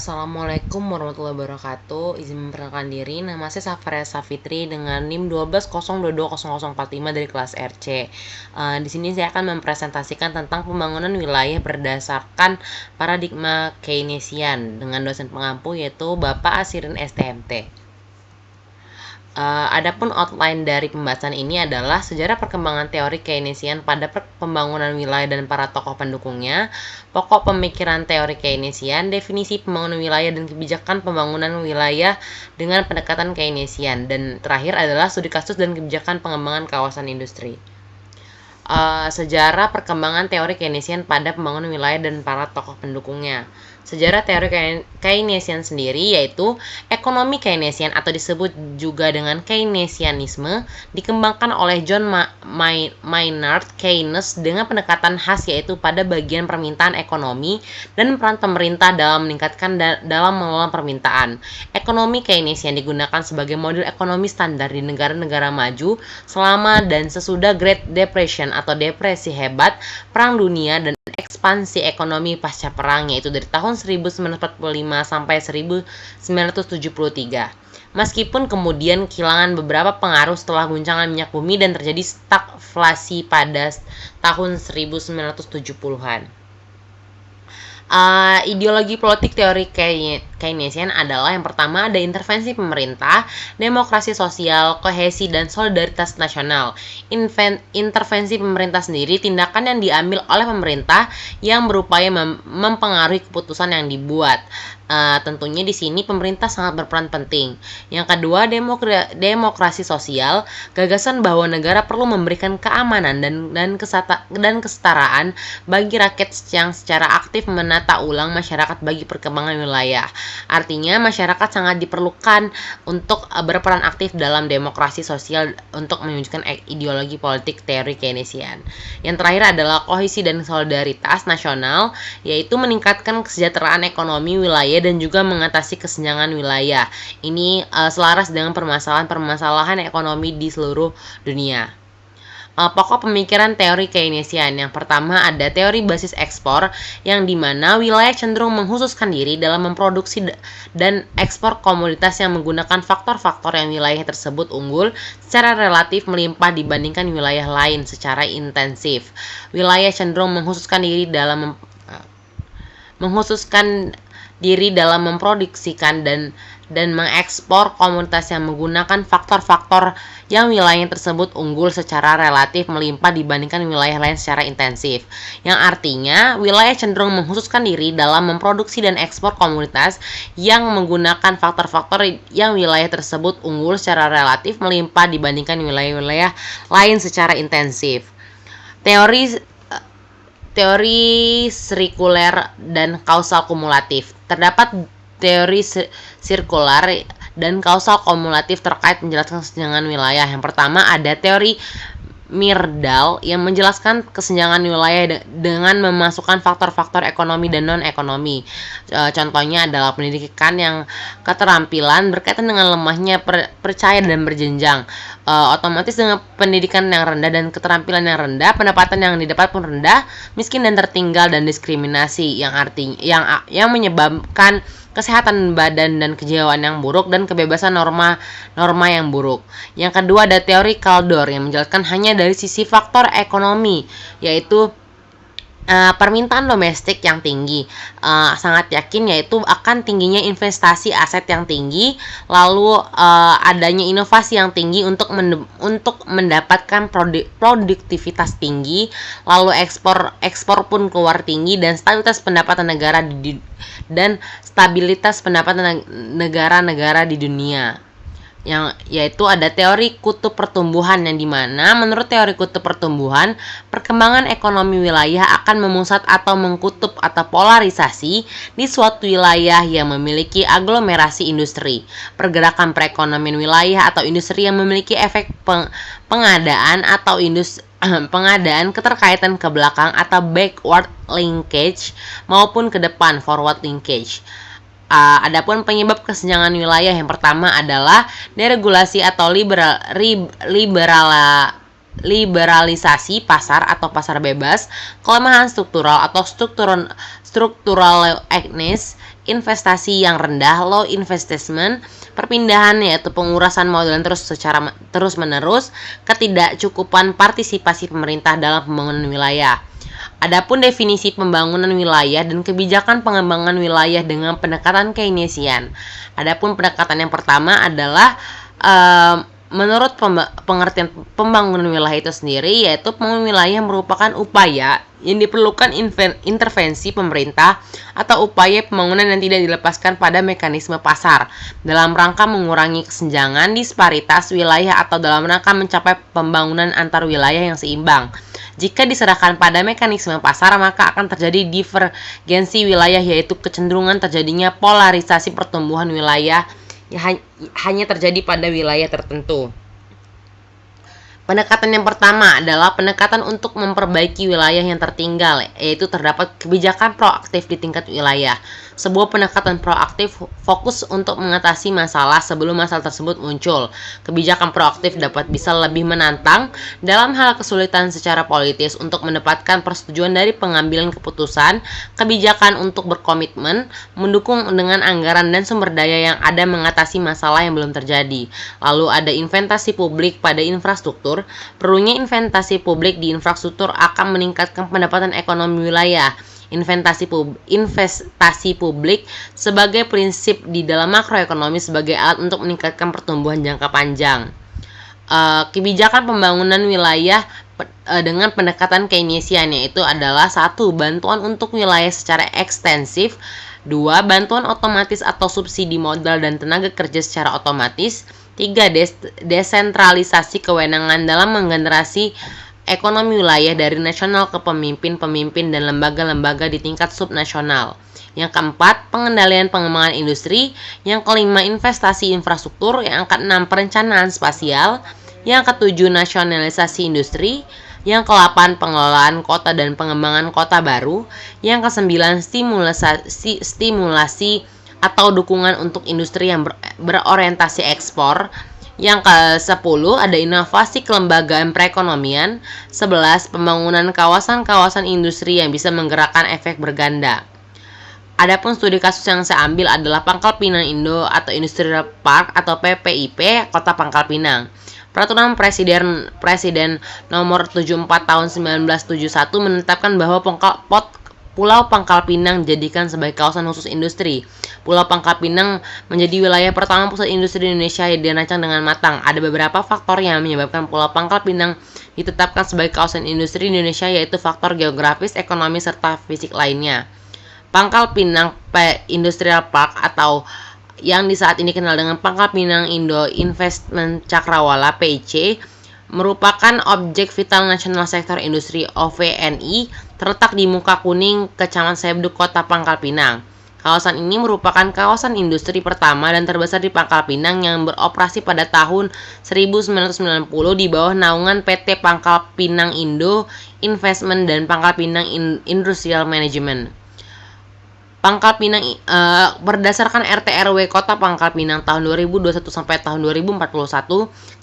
Assalamualaikum warahmatullahi wabarakatuh. Izin memperkenalkan diri, nama saya Safaria Safitri dengan NIM 12020045 dari kelas RC. Di sini saya akan mempresentasikan tentang pembangunan wilayah berdasarkan paradigma Keynesian dengan dosen pengampu yaitu Bapak Asirin STMT. Adapun outline dari pembahasan ini adalah sejarah perkembangan teori Keynesian pada pembangunan wilayah dan para tokoh pendukungnya, pokok pemikiran teori Keynesian, definisi pembangunan wilayah dan kebijakan pembangunan wilayah dengan pendekatan Keynesian, dan terakhir adalah studi kasus dan kebijakan pengembangan kawasan industri. Sejarah perkembangan teori Keynesian pada pembangunan wilayah dan para tokoh pendukungnya. Sejarah teori Keynesian sendiri yaitu ekonomi Keynesian atau disebut juga dengan Keynesianisme dikembangkan oleh John Maynard Keynes dengan pendekatan khas yaitu pada bagian permintaan ekonomi dan peran pemerintah dalam meningkatkan dalam mengelola permintaan. Ekonomi Keynesian digunakan sebagai model ekonomi standar di negara-negara maju selama dan sesudah Great Depression atau depresi hebat, perang dunia dan ekspansi ekonomi pasca perang yaitu dari tahun 1945 sampai 1973. Meskipun kemudian kehilangan beberapa pengaruh setelah guncangan minyak bumi dan terjadi stagflasi pada tahun 1970-an. Ideologi politik teori Keynesian adalah yang pertama ada intervensi pemerintah, demokrasi sosial, kohesi, dan solidaritas nasional. Intervensi pemerintah sendiri tindakan yang diambil oleh pemerintah yang berupaya mempengaruhi keputusan yang dibuat. Tentunya di sini pemerintah sangat berperan penting. Yang kedua, demokrasi sosial, gagasan bahwa negara perlu memberikan keamanan dan kesetaraan bagi rakyat yang secara aktif menata ulang masyarakat bagi perkembangan wilayah. Artinya masyarakat sangat diperlukan untuk berperan aktif dalam demokrasi sosial untuk mewujudkan ideologi politik teori Keynesian. Yang terakhir adalah kohesi dan solidaritas nasional, yaitu meningkatkan kesejahteraan ekonomi wilayah dan juga mengatasi kesenjangan wilayah. Ini selaras dengan permasalahan ekonomi di seluruh dunia. Pokok pemikiran teori Keynesian. Yang pertama ada teori basis ekspor, yang dimana wilayah cenderung menghususkan diri dalam memproduksi dan ekspor komoditas yang menggunakan faktor-faktor yang wilayah tersebut unggul secara relatif melimpah dibandingkan wilayah lain secara intensif. Wilayah cenderung menghususkan diri dalam memproduksikan dan mengekspor komoditas yang menggunakan faktor-faktor yang wilayah tersebut unggul secara relatif melimpah dibandingkan wilayah lain secara intensif. Yang artinya, wilayah cenderung menghususkan diri dalam memproduksi dan ekspor komoditas yang menggunakan faktor-faktor yang wilayah tersebut unggul secara relatif melimpah dibandingkan wilayah-wilayah lain secara intensif. Teori sirkuler dan kausal kumulatif. Terdapat teori sirkular dan kausal kumulatif terkait menjelaskan kesenjangan wilayah. Yang pertama ada teori Myrdal yang menjelaskan kesenjangan wilayah dengan memasukkan faktor-faktor ekonomi dan non-ekonomi. Contohnya adalah pendidikan yang keterampilan berkaitan dengan lemahnya percaya dan berjenjang. Otomatis dengan pendidikan yang rendah dan keterampilan yang rendah, pendapatan yang didapat pun rendah, miskin dan tertinggal dan diskriminasi yang menyebabkan kesehatan badan dan kejiwaan yang buruk dan kebebasan norma yang buruk. Yang kedua ada teori Kaldor yang menjelaskan hanya dari sisi faktor ekonomi, yaitu permintaan domestik yang tinggi, sangat yakin yaitu akan tingginya investasi aset yang tinggi, lalu adanya inovasi yang tinggi untuk mendapatkan produktivitas tinggi, lalu ekspor pun keluar tinggi dan stabilitas pendapatan negara di dunia. Yaitu ada teori kutub pertumbuhan, yang dimana menurut teori kutub pertumbuhan perkembangan ekonomi wilayah akan memusat atau mengkutub atau polarisasi di suatu wilayah yang memiliki aglomerasi industri, pergerakan perekonomian wilayah atau industri yang memiliki efek pengadaan keterkaitan ke belakang atau backward linkage maupun ke depan forward linkage. Adapun penyebab kesenjangan wilayah yang pertama adalah deregulasi atau liberalisasi pasar atau pasar bebas, kelemahan struktural atau struktural weakness investasi yang rendah, low investment, perpindahan yaitu pengurasan modal terus-menerus, ketidakcukupan partisipasi pemerintah dalam pembangunan wilayah. Adapun definisi pembangunan wilayah dan kebijakan pengembangan wilayah dengan pendekatan Keynesian. Adapun pendekatan yang pertama adalah menurut pengertian pembangunan wilayah itu sendiri, yaitu pembangunan wilayah merupakan upaya yang diperlukan intervensi pemerintah atau upaya pembangunan yang tidak dilepaskan pada mekanisme pasar dalam rangka mengurangi kesenjangan, disparitas wilayah atau dalam rangka mencapai pembangunan antar wilayah yang seimbang. Jika diserahkan pada mekanisme pasar, maka akan terjadi divergensi wilayah, yaitu kecenderungan terjadinya polarisasi pertumbuhan wilayah yang hanya terjadi pada wilayah tertentu. Pendekatan yang pertama adalah pendekatan untuk memperbaiki wilayah yang tertinggal, yaitu terdapat kebijakan proaktif di tingkat wilayah. Sebuah pendekatan proaktif fokus untuk mengatasi masalah sebelum masalah tersebut muncul. Kebijakan proaktif bisa lebih menantang dalam hal kesulitan secara politis untuk mendapatkan persetujuan dari pengambilan keputusan, kebijakan untuk berkomitmen, mendukung dengan anggaran dan sumber daya yang ada mengatasi masalah yang belum terjadi. Lalu ada investasi publik pada infrastruktur. Perlunya investasi publik di infrastruktur akan meningkatkan pendapatan ekonomi wilayah. Investasi publik sebagai prinsip di dalam makroekonomi sebagai alat untuk meningkatkan pertumbuhan jangka panjang. Kebijakan pembangunan wilayah dengan pendekatan Keynesian, yaitu adalah 1. Bantuan untuk wilayah secara ekstensif, 2. Bantuan otomatis atau subsidi modal dan tenaga kerja secara otomatis, 3. Desentralisasi kewenangan dalam menggenerasi ekonomi wilayah dari nasional ke pemimpin-pemimpin dan lembaga-lembaga di tingkat subnasional. Yang keempat, pengendalian pengembangan industri. Yang kelima, investasi infrastruktur. Yang keenam, perencanaan spasial. Yang ketujuh, nasionalisasi industri. Yang ke-8, pengelolaan kota dan pengembangan kota baru. Yang ke-9, stimulasi atau dukungan untuk industri yang berorientasi ekspor. Yang ke-10 ada inovasi kelembagaan perekonomian. 11, pembangunan kawasan-kawasan industri yang bisa menggerakkan efek berganda. Adapun studi kasus yang saya ambil adalah Pangkal Pinang Indo atau Industrial Park atau PPIP Kota Pangkal Pinang. Peraturan Presiden nomor 74 tahun 1971 menetapkan bahwa Pulau Pangkal Pinang dijadikan sebagai kawasan khusus industri. Pulau Pangkal Pinang menjadi wilayah pertama pusat industri di Indonesia yang dirancang dengan matang. Ada beberapa faktor yang menyebabkan Pulau Pangkal Pinang ditetapkan sebagai kawasan industri di Indonesia, yaitu faktor geografis, ekonomi, serta fisik lainnya. Pangkal Pinang Industrial Park atau yang di saat ini dikenal dengan Pangkal Pinang Indo Investment Cakrawala (PIC) merupakan objek vital nasional sektor industri OVNI, terletak di Muka Kuning, Kecamatan Sebduk, Kota Pangkal Pinang. Kawasan ini merupakan kawasan industri pertama dan terbesar di Pangkal Pinang yang beroperasi pada tahun 1990 di bawah naungan PT Pangkal Pinang Indo Investment dan Pangkal Pinang Industrial Management. Pangkal Pinang berdasarkan RT RW Kota Pangkal Pinang tahun 2021 sampai tahun 2041,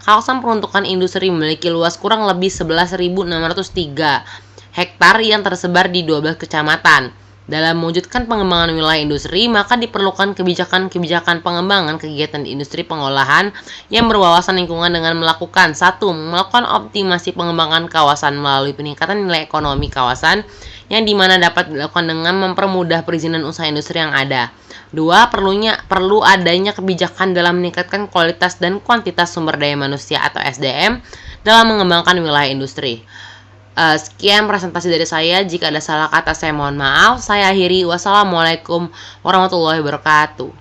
kawasan peruntukan industri memiliki luas kurang lebih 11.603 hektar yang tersebar di 12 kecamatan. Dalam mewujudkan pengembangan wilayah industri, maka diperlukan kebijakan pengembangan kegiatan di industri pengolahan yang berwawasan lingkungan dengan melakukan 1. Melakukan optimasi pengembangan kawasan melalui peningkatan nilai ekonomi kawasan yang dimana dapat dilakukan dengan mempermudah perizinan usaha industri yang ada. 2. Perlu adanya kebijakan dalam meningkatkan kualitas dan kuantitas sumber daya manusia atau SDM dalam mengembangkan wilayah industri. Sekian presentasi dari saya. Jika ada salah kata saya mohon maaf. Saya akhiri. Wassalamualaikum warahmatullahi wabarakatuh.